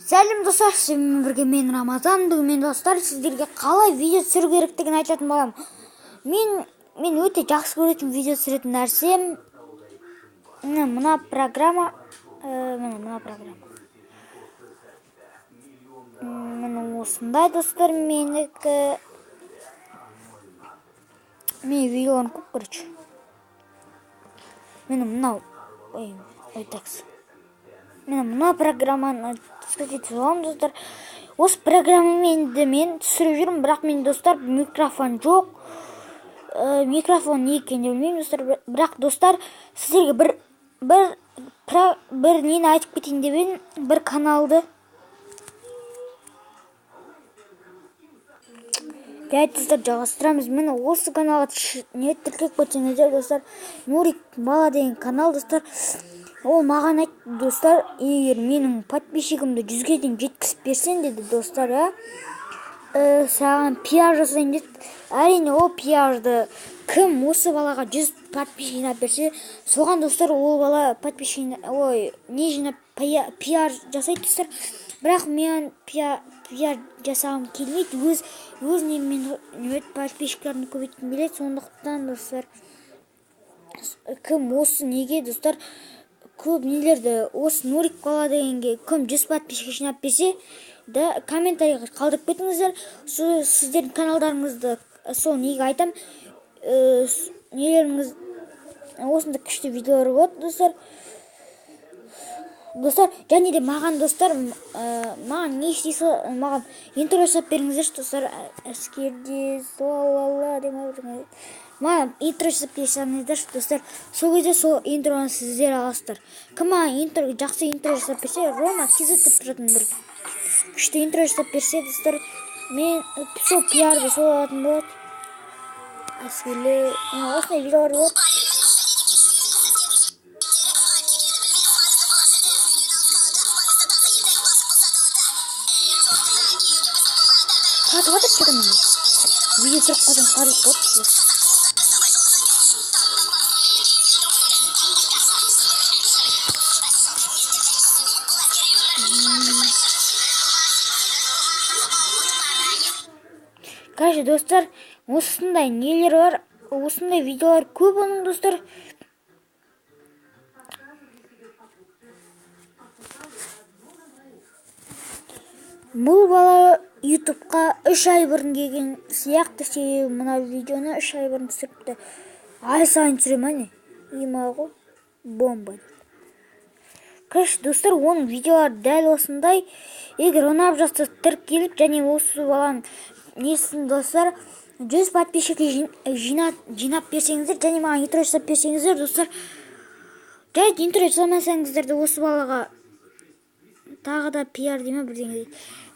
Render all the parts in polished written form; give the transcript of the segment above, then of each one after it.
Сәлем достар, сіздермен бірге мен Рамазан. Бүгін достар сіздерге қалай видео түсіру керектігін айтатын боламын. Мен өте жақсы көретін видео түсіретін нәрсем мына программа. Міне осындай достар, менікі. Мен видеоларын көп көрші. Міне мынау. Міне мына программаны түсіретін боламын достар. Осы программамен мен түсіріп жүрмін, бірақ мен достар микрофон жоқ. Микрофон не екенін білмеймін достар. Бірақ достар, сіздерге бір нені айтып кетейін деп едім, бір каналды. Достар, жалғастырамыз. Міне осы каналға тіркеліп кетсеңіздер достар, Нурик бала деген канал достар. Ол маған айтты достар, егер менің подписчигімді 100-ге дейін жеткізіп берсең деді достар, саған пиар жасайын деді. Әрине ол пиарды кім осы балаға 100 подписчик жинап берсе, соған достар ол бала подписчик не жинап пиар жасайды достар. Бірақ мен пиар жасағым келмейді, өзіне мен подписчиктерін көбейткім келеді. Сондықтан достар, кім осы неге достар көп нелерді, осы Нурик бала дегенге кім 100 подписчик жинап берсе, да комментарийға қалдырып кетіңіздер. Сіздердің каналдарыңызды сол неге айтам, нелеріңіз осында күшті видеолар болады достар. Достар, және де маған достар, маған не істейсі, маған интро жасап беріңіздер достар. Әскерде солала демей, маған интро жасап берсеңіздер достар. Сол кезде сол интроны сіздер аласыздар. Кім маған жақсы интро жасап берсе, Рома Кизет деп тұратын бір күшті интро жасап берсе достар, мен сол пиарды сол алатын болады. Әскерлі осындай видеолар болады. Қатып тұрмын. Видео тұрып қалған қарлық болады. Короче, достар, осындай нелер бар, осындай видеолар көп оның достар. Бұл бала ютубқа 3 ай бұрын келген сияқты, себебі мына видеоны 3 ай бұрын түсіріпті. Ай сайын түсірем, әне. Емағыл бомба. Короче, достар, оның видеолары дәл осындай. Егер ұнап жатса тіркеліп, және осы баланың несін достар 100 подписчик жинап берсеңіздер, және маған интро жасап берсеңіздер достар. Және интро жасамасаңыздар да осы балаға тағы да пиар деме бірдеңе.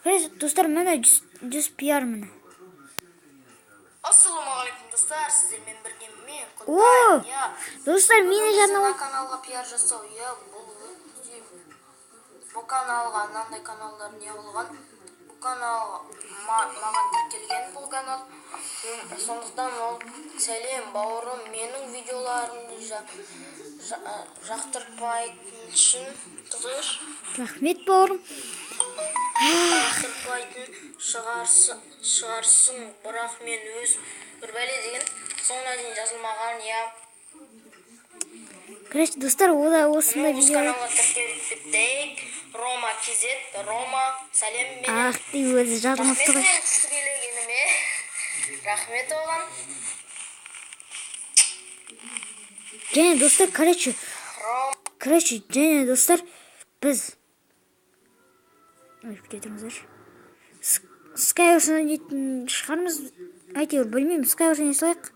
Короче, достар, міне 100 пиар міне. Ассалаумағалейкум достар, сіздермен бірге мен Құдай. Достар, мені жаңа каналға пиар жасау, бұл каналға мынандай каналдар не болған. Бұл канал маған тіркелген бұл канал. Сондықтан ол сәлем бауырым, менің видеоларымды жақтыртпайтын үшін тұғыр. Рахмет бауырым. Жақтыртпайтын шығарсың, бірақ мен өз бір бәле деген соңына дейін жазылмаған, Короче, достар, ода осындай видео. Каналға тіркеліп кеттік. Рома Кизет, Рома, сәлем менен. Ты өзі жазылмасты ғой. Рахмет оған. Және достар, және достар, біз Skywars дейтін шығармыз. Әйтеуір білмеймін, Skywars не салайық.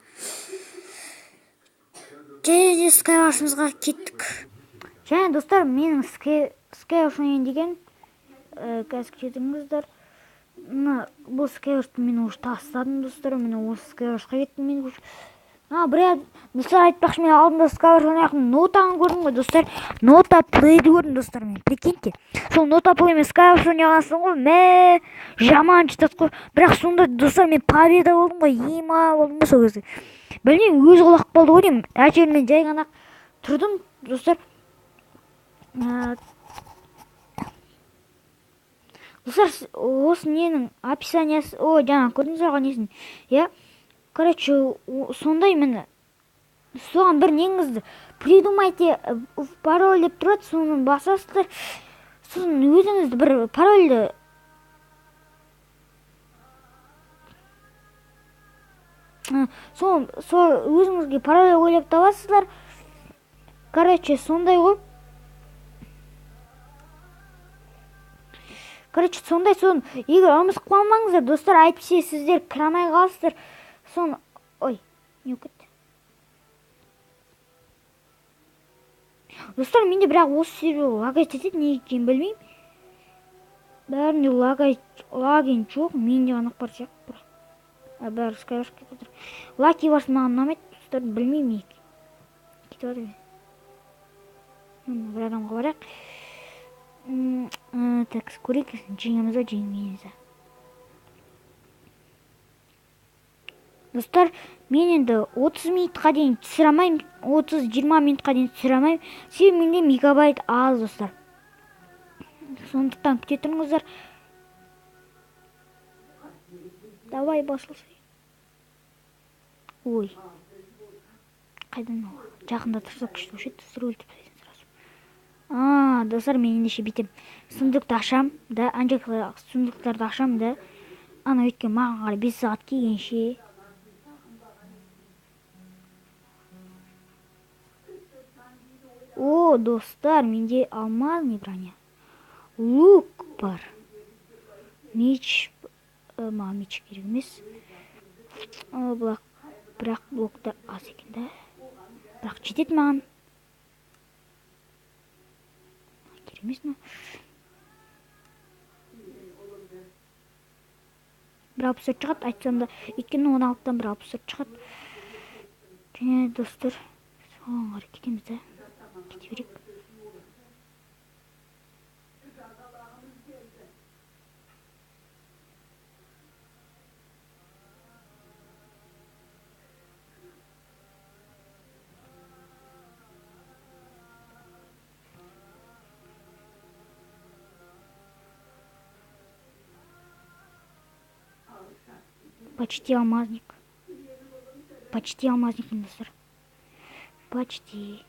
Және де Skywars'ымызға кеттік. Және достар, менің Skywars деген қазір кетіңіздер. Бұл Skywars'ты мен уже тастадым достар. Мен осы Skywars'қа кеттім. Мен достар, айтпақшы, мен алдында Skywars ойнайтын нотаны көрдім ғой достар. Нота плейді көрдім достар, мен прикиньте. Сол нота плей мен Skywars ойнағансың ғой, жаман жетеді ғой. Бірақ сонда достар, мен победа болдым ғой, болдым ғой сол кезде. Білмеймін, өз құлақ болды ғой деймін. Әйтеуір мен жай ғана тұрдым достар. Достар, осы ненің описаниясы, жаңа көрдіңіздер ғой несін. Иә, короче, сондай міне. Соған бір неңізді придумайте пароль деп тұрады, соны басасыздар. Сосын өзіңізді бір парольді сол өзіңізге пароль ойлап табасыздар. Короче, сондай ғой. Короче, сондай сон егер ұмытып қалмаңыздар, достар, әйтпесе сіздер кірамай қаласыздар. Сон, ой, не өкет. Достар, менде бірақ осы сервер лагать етеді, не екенін білмеймін. Бәрінде лагин жоқ, менде ғана бар сияқты. Бәрі скайрашқа кетіп. Лаки барсы маған ұнамайды, достар, білмеймін не кетіп жатыр. Бір адамға барайық. Так, көрейік, жеңеміз ба, жеңмейміз. Достар, мен енді 30 минутқа дейін түсірамайым, 30-20 минутқа дейін түсірамайым. Себебі менде мегабайт аз, достар. Сондықтан күте тұрыңыздар. Давай басылсын. Ой. Қайдан ол? Жақында тұрса күшті өшет, достар, өлтіп тастайсың сразу. Достар, мен ендеше бүйтем. Сундукты ашам, да, сундуктарды ашам, да. Ана өткен маған қарай 5 сағат келгенше. Достар, менде алмазный броня. Лук бар. Меч, маған меч керек емес. Бірақ блоктар аз екен, да. Бірақ жетеді маған. Керек емес ма? Бір 64 шығады, айтсам да, өйткені 16-тан бір 64 шығады. Және достар, соған қарай кетеміз, да. Кете берейік. Почти алмазник. Почти алмазник, достар. Почти.